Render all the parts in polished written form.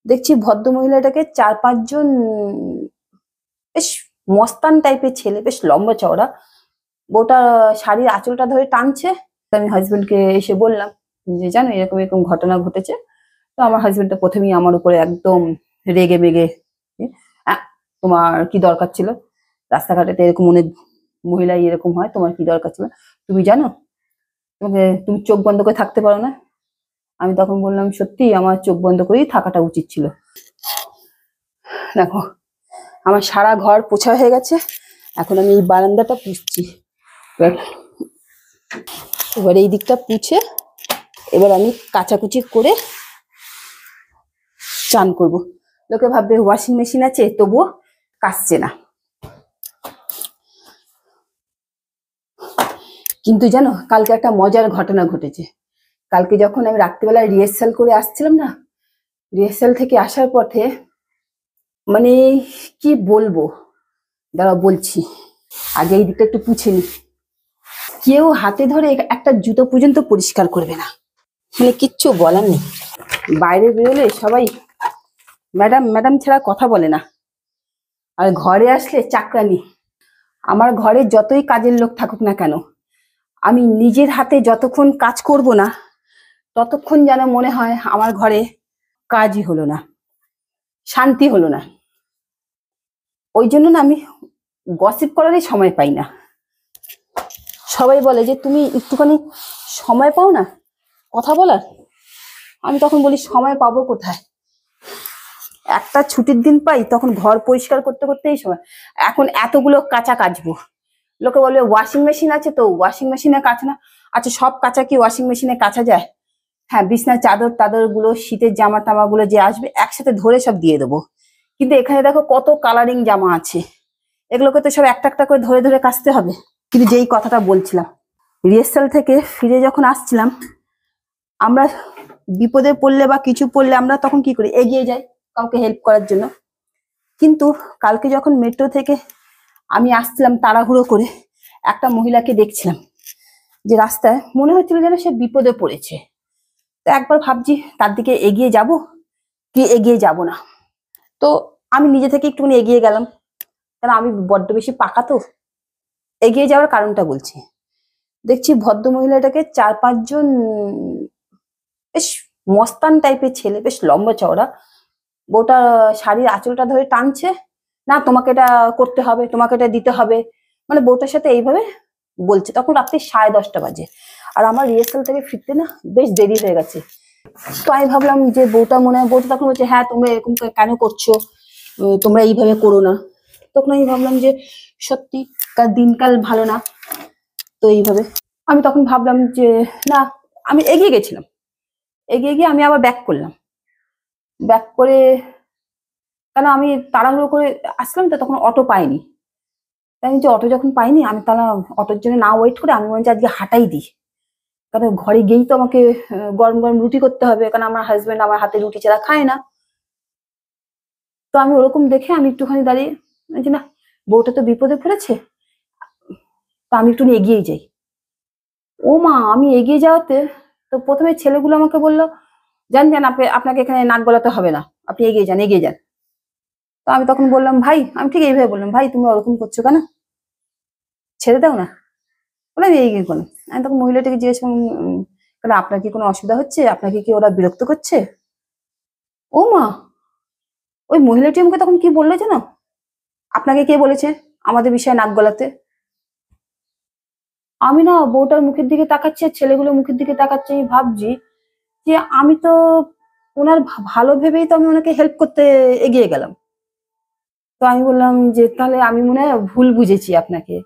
দেখছি ভদ্র মহিলাটাকে ৪-৫ জন বেশ মস্তান টাইপের ছেলে, বেশ লম্বা চওড়া, বউটা শাড়ির আঁচলটা ধরে টানছে। আমি হাজবেন্ডকে এসে বললাম যে জানো এরকম এরকম ঘটনা ঘটেছে। তো আমার হাজবেন্ডটা প্রথমেই আমার উপরে একদম রেগে মেগে, "আহ, তোমার কি দরকার ছিল? রাস্তাঘাটে তো এরকম অনেক মহিলাই এরকম হয়, তোমার কি দরকার ছিল? তুমি জানো তুমি চোখ বন্ধ করে থাকতে পারো না?" আমি তখন বললাম সত্যি আমার চোখ বন্ধ করেই থাকাটা উচিত ছিল। দেখো আমার সারা ঘর পোছা হয়ে গেছে, এখন আমি এই বারান্দাটা পুছছি। এবার এবার এই দিকটা পুছে এবার আমি কাচাকুচি করে চান করব। লোকে ভাববে ওয়াশিং মেশিন আছে তবুও কাচছে না। কিন্তু জানো কালকে একটা মজার ঘটনা ঘটেছে। কালকে যখন আমি রাত্রিবেলায় রিহার্সাল করে আসছিলাম না, রিহার্সাল থেকে আসার পথে মানে কি বলবো, দাঁড়াও বলছি, আগে এই দিকটা একটু পুছে নি। কেউ হাতে ধরে একটা জুতো পর্যন্ত পরিষ্কার করবে না, মানে কিচ্ছু বলার নেই। বাইরে বেরোলে সবাই ম্যাডাম ম্যাডাম ছাড়া কথা বলে না, আর ঘরে আসলে চাকরানি। আমার ঘরে যতই কাজের লোক থাকুক না কেন, আমি নিজের হাতে যতক্ষণ কাজ করব না ততক্ষণ যেন মনে হয় আমার ঘরে কাজই হলো না, শান্তি হলো না। ওই জন্য না আমি গসিপ করারই সময় পাই না। সবাই বলে যে তুমি একটুখানি সময় পাও না কথা বলার। আমি তখন বলি সময় পাবো কোথায়, একটা ছুটির দিন পাই তখন ঘর পরিষ্কার করতে করতেই সময়। এখন এতগুলো কাঁচা কাচবো, লোকে বলবে ওয়াশিং মেশিন আছে তো ওয়াশিং মেশিনে কাচে না। আচ্ছা সব কাঁচা কি ওয়াশিং মেশিনে কাচা যায়? হ্যাঁ, বিছনার চাদর টাদর গুলো, শীতের জামা টামা গুলো যে আসবে একসাথে ধরে সব দিয়ে দেবো। কিন্তু এখানে দেখো কত কালারিং জামা আছে, এগুলোকে তো সব একটা একটা করে ধরে ধরে কাচতে হবে। কিন্তু যেই কথাটা বলছিলাম, রিহার্সাল থেকে ফিরে যখন আসছিলাম, আমরা বিপদে পড়লে বা কিছু পড়লে আমরা তখন কি করি, এগিয়ে যাই কাউকে হেল্প করার জন্য। কিন্তু কালকে যখন মেট্রো থেকে আমি আসছিলাম তাড়াহুড়ো করে, একটা মহিলাকে দেখছিলাম যে রাস্তায় মনে হচ্ছিল যেন সে বিপদে পড়েছে। তো একবার ভাবছি তার দিকে এগিয়ে যাব কি এগিয়ে যাব না। তো আমি নিজে থেকে একটুখানি এগিয়ে গেলাম, কারণ আমি বড্ড বেশি পাকা তো। এগিয়ে যাওয়ার কারণটা বলছি। দেখছি ভদ্র মহিলাটাকে ৪-৫ জন বেশ মস্তান টাইপের ছেলে, বেশ লম্বা চওড়া, বউটা শাড়ির আঁচলটা ধরে টানছে, না তোমাকে এটা করতে হবে, তোমাকে এটা দিতে হবে, মানে বউটার সাথে এইভাবে বলছে। তখন রাত্রি 10:30 বাজে, আর আমার রিহার্সাল থেকে ফিরতে না বেশ দেরি হয়ে গেছে। তো আমি ভাবলাম যে বউটা মনে হয়, বউটা তখন বলছে হ্যাঁ তোমরা এরকম কেন করছো, তোমরা এইভাবে করো না। তখন আমি ভাবলাম যে সত্যি কার দিনকাল ভালো না, তো এইভাবে আমি তখন ভাবলাম যে না, আমি এগিয়ে গেছিলাম। এগিয়ে গিয়ে আমি আবার ব্যাক করলাম, ব্যাক করে, কারণ আমি তাড়াহুড়ো করে আসলাম তো তখন অটো পাইনি। তাই যে অটো যখন পাইনি আমি তাহলে অটোর জন্য না ওয়েট করে আমি মনে হচ্ছে আজকে হাঁটাই দিই, কারণ ঘরে গিয়েই তো আমাকে গরম গরম রুটি করতে হবে, কারণ আমার হাজবেন্ড আমার হাতে রুটি ছাড়া খায় না। তো আমি ওরকম দেখে আমি একটুখানি দাঁড়িয়ে যে না, বউটা তো বিপদে পড়েছে, তো আমি একটু এগিয়েই যাই। ও মা, আমি এগিয়ে যাওয়াতে তো প্রথমে ছেলেগুলো আমাকে বললো যান যান, আপনাকে এখানে নাক গলাতে হবে না, আপনি এগিয়ে যান এগিয়ে যান। তো আমি তখন বললাম ভাই, আমি ঠিক এইভাবে বললাম, ভাই তুমি ওরকম করছো কেন, ছেড়ে দাও না। বলে আমি এগিয়ে করলাম। আমি তখন মহিলাটাকে জিজ্ঞেস করলাম কেন, আপনার কি কোনো অসুবিধা হচ্ছে, আপনাকে কি ওরা বিরক্ত করছে? ও মা, ওই মহিলাটি আমাকে তখন কি বললো জানো, আপনাকে কে বলেছে আমাদের বিষয়ে নাক গলাতে? আমি না বউটার মুখের দিকে তাকাচ্ছি আর ছেলেগুলোর মুখের দিকে তাকাচ্ছি, আমি ভাবছি যে আমি তো ওনার ভালো ভেবেই তো আমি ওনাকে হেল্প করতে এগিয়ে গেলাম। তো আমি বললাম যে তাহলে আমি মনে হয় ভুল বুঝেছি আপনাকে।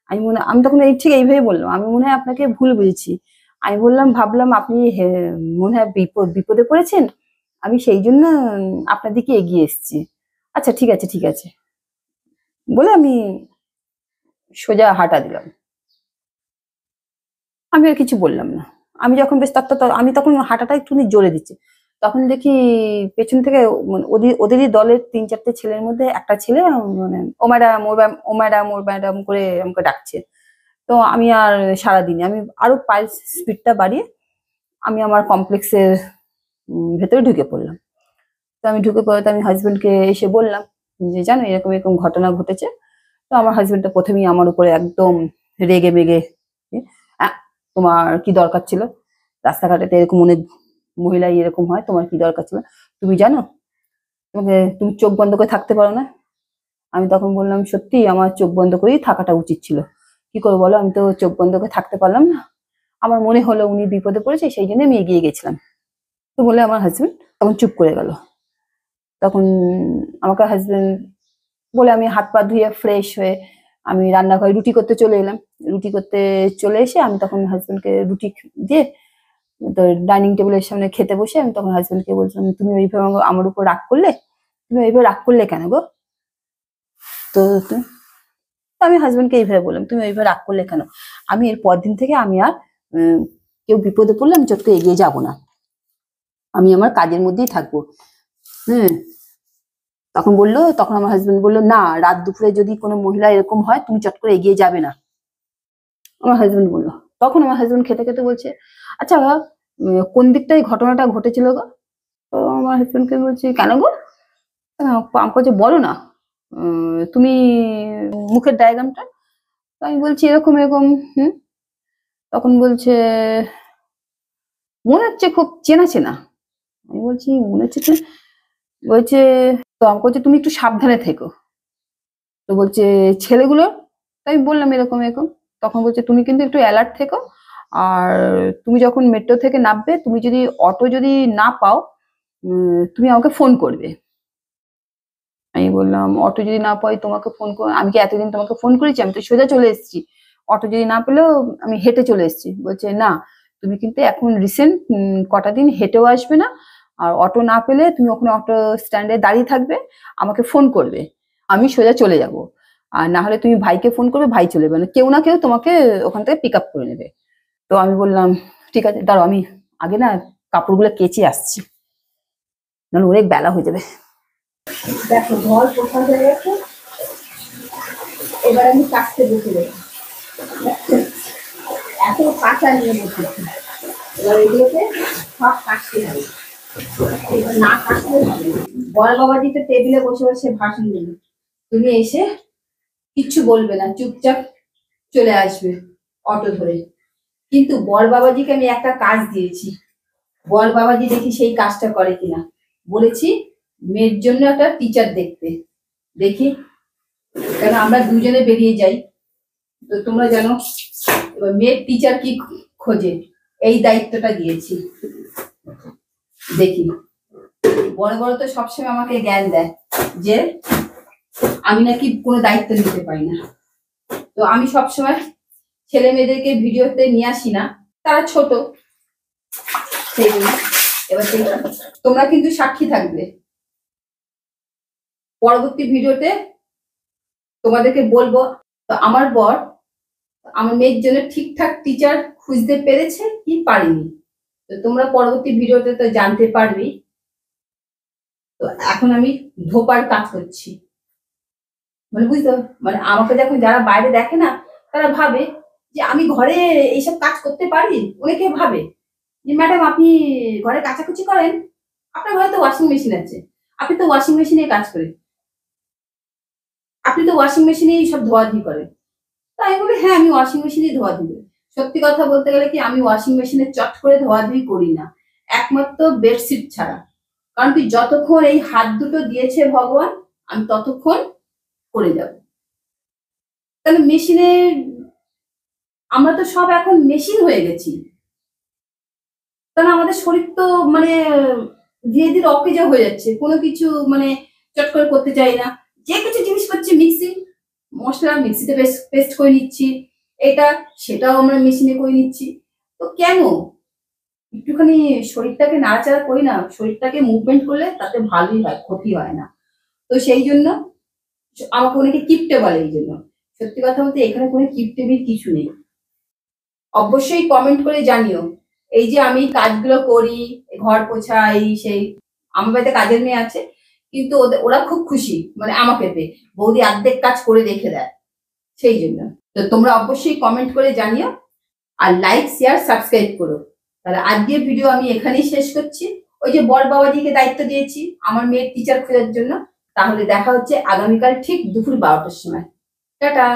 আমি তখন ঠিক এইভাবে বললাম, আমি মনে হয় আপনাকে ভুল বুঝেছি। আমি বললাম ভাবলাম আপনি মনে হয় বিপদে পড়েছেন, আমি সেই জন্য আপনার দিকে এগিয়ে এসেছি। আচ্ছা ঠিক আছে ঠিক আছে বলে আমি সোজা হাঁটা দিলাম। আমি আর কিছু বললাম না। আমি যখন বেশ আমি তখন হাঁটাটা একটুখানি জোরে দিচ্ছি, তখন দেখি পেছন থেকে মানে ওদেরই দলের ৩-৪টে ছেলের মধ্যে একটা ছেলে মানে ও ম্যাডাম ও ম্যাম ও ম্যাডাম ও ম্যাডাম করে আমাকে ডাকছে। তো আমি আর সাড়া দিইনি, আমি আরো পায়ের স্পিডটা বাড়িয়ে আমি আমার কমপ্লেক্সের ভেতরে ঢুকে পড়লাম। তো আমি ঢুকে পড়ে তো আমি হাজবেন্ডকে এসে বললাম যে জানো এরকম এরকম ঘটনা ঘটেছে। তো আমার হাজবেন্ডটা প্রথমেই আমার উপরে একদম রেগে মেগে, "আহ, তোমার কি দরকার ছিল? রাস্তাঘাটে তো এরকম অনেক মহিলা এরকম হয়, তোমার কি দরকার ছিল? তুমি জানো তুমি চোখ বন্ধ করে থাকতে পারো না?" আমি তখন বললাম সত্যি আমার চোখ বন্ধ করেই থাকাটা উচিত ছিল। কি করবো বলো, আমি তো চোখ বন্ধ করে থাকতে পারলাম না। আমার মনে হলো উনি বিপদে পড়েছে, সেই জন্য আমি এগিয়ে গেছিলাম। তো বলে আমার হাজবেন্ড তখন চুপ করে গেল। তখন আমাকে হাজবেন্ড বলে আমি হাত পা ধুয়ে ফ্রেশ হয়ে আমি রান্নাঘরে রুটি করতে চলে এলাম। রুটি করতে চলে এসে আমি তখন হাজবেন্ডকে রুটি দিয়ে তো ডাইনিং টেবিলের সামনে খেতে বসে আমি তখন হাজবেন্ডকে বলছিলাম তুমি ওইভাবে আমার উপর রাগ করলে, তুমি ওইভাবে রাগ করলে কেন গো? তো তো আমি হাজবেন্ডকে এইভাবে বললাম তুমি ওইভাবে রাগ করলে কেন? আমি এর পর দিন থেকে আমি আর কেউ বিপদে পড়লে আমি চট করে এগিয়ে যাবো না, আমি আমার কাজের মধ্যেই থাকবো। হুম। তখন আমার হাজবেন্ড বললো না, রাত দুপুরে যদি কোনো মহিলা এরকম হয় তুমি চট করে এগিয়ে যাবে না, আমার হাজবেন্ড বললো। তখন আমার হাজবেন্ড খেতে খেতে বলছে আচ্ছা কোন দিকটাই ঘটনাটা ঘটেছিল গো? তো আমার হাজবেন্ডকে বলছি কেন গো? আমাকে বলছে বলো না, তুমি মুখের ডায়াগ্রামটা। তো আমি বলছি এরকম এরকম। হুম। তখন বলছে মনে হচ্ছে খুব চেনা চেনা। আমি বলছি মনে হচ্ছে বলছে, তো আমাকে বলছে তুমি একটু সাবধানে থেকো। তো বলছে ছেলেগুলো, তাই বললাম এরকম এরকম। তখন বলছে তুমি কিন্তু একটু অ্যালার্ট থেকো, আর তুমি যখন মেট্রো থেকে নামবে তুমি যদি অটো যদি না পাও তুমি আমাকে ফোন করবে। আমি বললাম অটো যদি না পাই তোমাকে ফোন কর, আমি কি এতদিন তোমাকে ফোন করেছি? আমি তো সোজা চলে এসেছি, অটো যদি না পেলেও আমি হেঁটে চলে এসেছি। বলছে না, তুমি কিন্তু এখন রিসেন্ট কটা দিন হেঁটেও আসবে না, আর অটো না পেলে তুমি ওখানে অটো স্ট্যান্ডে দাঁড়িয়ে থাকবে, আমাকে ফোন করবে, আমি সোজা চলে যাব। আর না হলে তুমি ভাইকে ফোন করবে, ভাই চলে যাবে, কেউ না কেউ তোমাকে ওখান থেকে পিক আপ করে নেবে। তো আমি বললাম ঠিক আছে দাঁড়াও, আমি আগে না কাপড়গুলো কেচে আসছি, নাহলে অনেক বেলা হয়ে যাবে। দেখো ঘর পোছা হয়ে গেছে, এবার আমি কাটতে বসে দেবো। এত কাঁচা নিয়ে বসেছি, এবার এগুলোকে সব কাটতে হবে, এবার না কাটলে হবে না। বড় বাবাজি তো টেবিলে বসে বসে ভাষণ দিল, তুমি এসে কিচ্ছু বলবে না, চুপচাপ চলে আসবে অটো ধরে। কিন্তু বড় বাবাজিকে আমি একটা কাজ দিয়েছি, বড় বাবাজি দেখি সেই কাজটা করে কিনা। বলেছি মেয়ের জন্য একটা টিচার দেখতে, দেখি কেন আমরা দুজনে বেরিয়ে যাই, তো তোমরা জানো এবার মেয়ের টিচার কি খোঁজে, এই দায়িত্বটা দিয়েছি। দেখি বড় বড় তো সবসময় আমাকে জ্ঞান দেয় যে আমি নাকি কোনো দায়িত্ব নিতে পারি না, তো আমি সবসময় ছেলে মেয়েদেরকে ভিডিওতে নিয়ে আসি না, তারা ছোট সেই জন্য। এবার তোমরা কিন্তু সাক্ষী থাকবে, পরবর্তী ভিডিওতে তোমাদেরকে বলবো তো আমার বর আমার মেয়ের জন্য ঠিকঠাক টিচার খুঁজতে পেরেছে কি পারেনি, তো তোমরা পরবর্তী ভিডিওতে তো জানতে পারবে। তো এখন আমি ধোপার কাজ করছি, মানে বুঝতে মানে আমাকে যখন যারা বাইরে দেখে না তারা ভাবে যে আমি ঘরে এইসব কাজ করতে পারি। অনেকে ভাবে যে ম্যাডাম আপনি ঘরে কাচাকুচি করেন, আপনার ঘরে তো ওয়াশিং মেশিন আছে, আপনি তো ওয়াশিং মেশিনে কাজ করেন, আপনি তো ওয়াশিং মেশিনেই সব ধোয়াধুয়ি করেন। তাই আমি বলি হ্যাঁ আমি ওয়াশিং মেশিনেই ধোয়াধুয়ি। সত্যি কথা বলতে গেলে কি আমি ওয়াশিং মেশিনে চট করে ধোয়াধুয়ি করি না, একমাত্র বেডশিট ছাড়া। কারণ কি যতক্ষণ এই হাত দুটো দিয়েছে ভগবান আমি ততক্ষণ করে যাব। তাহলে মেশিনে আমরা তো সব এখন মেশিন হয়ে গেছি, তাহলে আমাদের শরীর তো মানে ধীরে ধীরে অকেজো হয়ে যাচ্ছে, কোনো কিছু মানে চট করে করতে চাই না। যে কিছু জিনিস করছি মিক্সি মশলা মিক্সিতে পেস্ট করে নিচ্ছি, এটা সেটাও আমরা মেশিনে করে নিচ্ছি। তো কেন একটুখানি শরীরটাকে নাড়াচাড়া করি না, শরীরটাকে মুভমেন্ট করলে তাতে ভালোই হয়, ক্ষতি হয় না। তো সেই জন্য আমাকে অনেকে কিপটে বলে, এই জন্য সত্যি কথা বলতে এখানে কোনো কিপটেমির কিছু নেই। অবশ্যই কমেন্ট করে জানিও এই যে আমি কাজগুলো করি, ঘর পোছা এই সেই, আমার বাড়িতে কাজের মেয়ে আছে কিন্তু ওরা খুব খুশি মানে আমাকে পেয়ে, বৌদি অর্ধেক কাজ করে রেখে দেয়, সেই জন্য। তো তোমরা অবশ্যই কমেন্ট করে জানিও আর লাইক শেয়ার সাবস্ক্রাইব করো। তাহলে আজকের ভিডিও আমি এখানেই শেষ করছি। ওই যে বর বাবাজিকে দায়িত্ব দিয়েছি আমার মেয়ের টিচার খোঁজার জন্য। তাহলে দেখা হচ্ছে আগামীকাল ঠিক দুপুর 12টার সময়। টাটা।